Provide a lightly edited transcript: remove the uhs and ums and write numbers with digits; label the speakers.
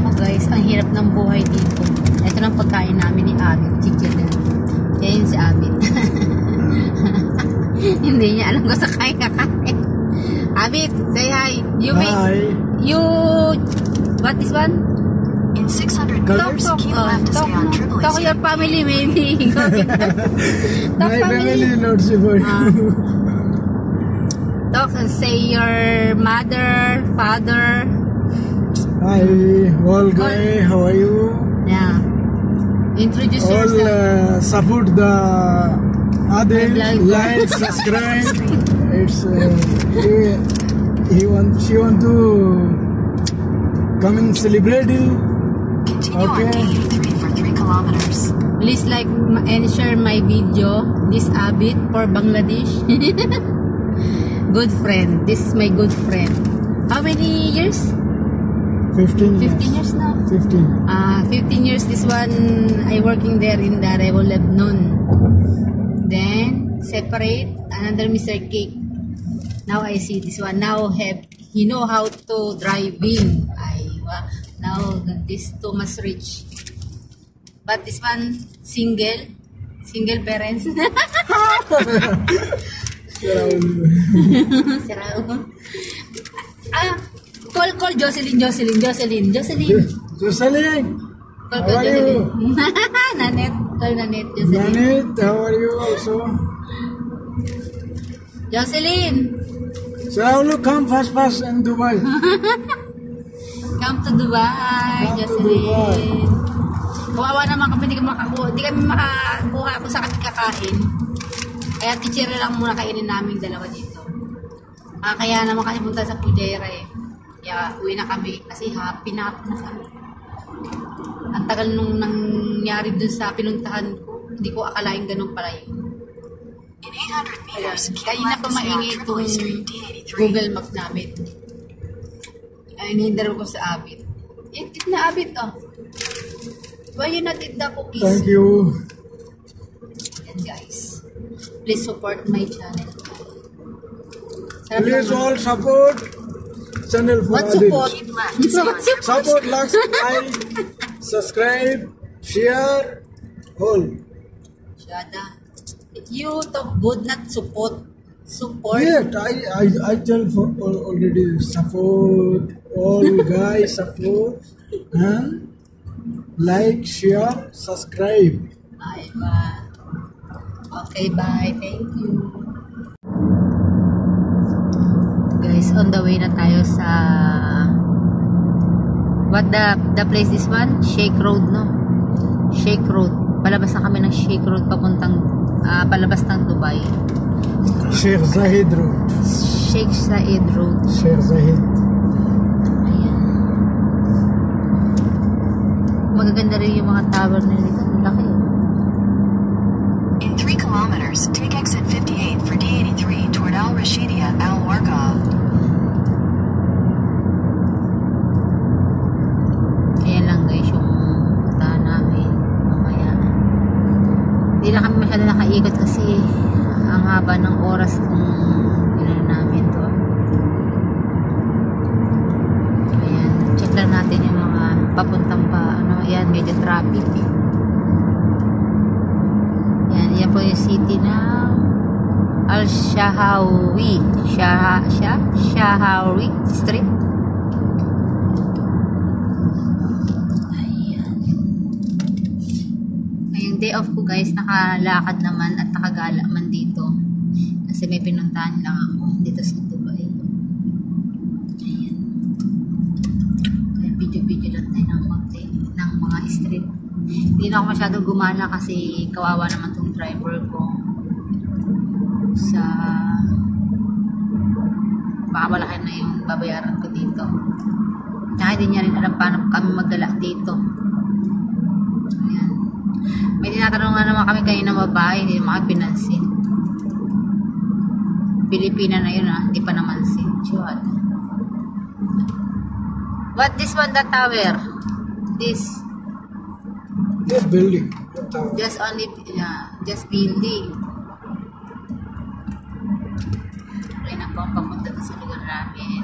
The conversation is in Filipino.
Speaker 1: ako guys, ang hirap ng buhay dito. Ito lang pagkain namin ni Abit, chicken. Yan si Abit. Hindi niya alam ko sa kakain. Abit, say hi. You make, you, what is one?
Speaker 2: In 600 meters, keep left to stay on Tripoli.
Speaker 1: Talk your family, maybe.
Speaker 3: My family not support.
Speaker 1: Talk, say your mother, father.
Speaker 3: Hi, all guys, how are you?
Speaker 1: Yeah. Introduce
Speaker 3: All
Speaker 1: yourself.
Speaker 3: support the Adil, like, subscribe. It's she want to come and celebrate it.
Speaker 2: Continue on D83 for 3 kilometers.
Speaker 1: Please like and share my video. This Abit for Bangladesh. Good friend. This is my good friend. How many years?
Speaker 3: 15 years.
Speaker 1: 15 years now.
Speaker 3: 15.
Speaker 1: 15 years. This one I working there in the Rebel Lebanon. Then separate another Mr. Cake. Now I see this one. Now he know how to driving. Now this Thomas Rich. But this one single parents. Call Jocelyn. Call
Speaker 3: How are you?
Speaker 1: Nanette. Call Nanette. Jocelyn.
Speaker 3: Nanette, how are you also?
Speaker 1: Jocelyn.
Speaker 3: So how will come fast in Dubai?
Speaker 1: Come to Dubai,
Speaker 3: Come to
Speaker 1: Jocelyn.
Speaker 3: Dubai.
Speaker 1: Kawawa naman kami, hindi kami makakuha ako sa kakain. Kaya teacher lang muna kainin namin dalawa dito. Kaya naman kasi punta sa Pujera eh. Kaya uwi na kami kasi happy na kami. Ang tagal nung nangyari dun sa pinuntahan ko, hindi ko akalain ganun pala yun.
Speaker 2: In 800 meters, keep
Speaker 1: Kaya na
Speaker 2: left to stay on
Speaker 1: maingay
Speaker 2: Tripoli
Speaker 1: itong
Speaker 2: Street D83.
Speaker 1: Google Maps namin. Ay, nihindar ko sa Abit. Eat na Abit, oh. Why you not eat the cookies?
Speaker 3: Thank you.
Speaker 1: And guys, please support my channel. Sarap
Speaker 3: Please
Speaker 1: naman.
Speaker 3: all support channel for
Speaker 1: What
Speaker 3: Adil.
Speaker 1: support?
Speaker 2: Keep left to stay on
Speaker 1: What support?
Speaker 3: Support, like, subscribe, share, all.
Speaker 1: Shada. You talk good, not support. Support.
Speaker 3: Yeah, I tell for already support all guys support and like, share, subscribe.
Speaker 1: Ay, ba. Okay, bye. Thank you. Guys, on the way na tayo sa what the place is one? Sheikh Road, no? Sheikh Road. Palabas na kami ng Sheikh Road papuntang palabas ng Dubai.
Speaker 3: Sheikh Zayed Road.
Speaker 1: Sheikh Zayed Road.
Speaker 3: Sheikh Zayed.
Speaker 1: Ayan. Magaganda rin yung mga tower nila dito. Ang laki.
Speaker 2: In 3 kilometers, take exit 58 for D83 toward Al Rashidia, Al Warqa.
Speaker 1: Ayan lang guys yung puntahan namin mamaya. Hindi na kami masyado nakaikot kasi ang haba ng oras kung gano'n namin to. Ayan, check lang natin yung mga papuntang ayan, medyo traffic eh. Yan po yung city ng Al-Shahawi Shahawi Street. Ayan. Ngayong day off ko guys, nakalakad naman at nakagala man dito kasi may pinuntahan lang ako dito sa Dubai. Ayan. Kaya video lang tayo ng konti ng mga street. Hindi na ako masyadong gumana kasi kawawa naman tong driver ko sa baka malaki na yung babayaran ko dito. Kaya hindi niya rin alam paano kami magdala dito. Ayan. May tinatanungan naman kami kanina babae, hindi naman kami pinansin. Pilipina na yun hindi pa naman sin. What this one, the tower? This
Speaker 3: building.
Speaker 1: just only just building. Ay na po ang papunta sa lugar namin.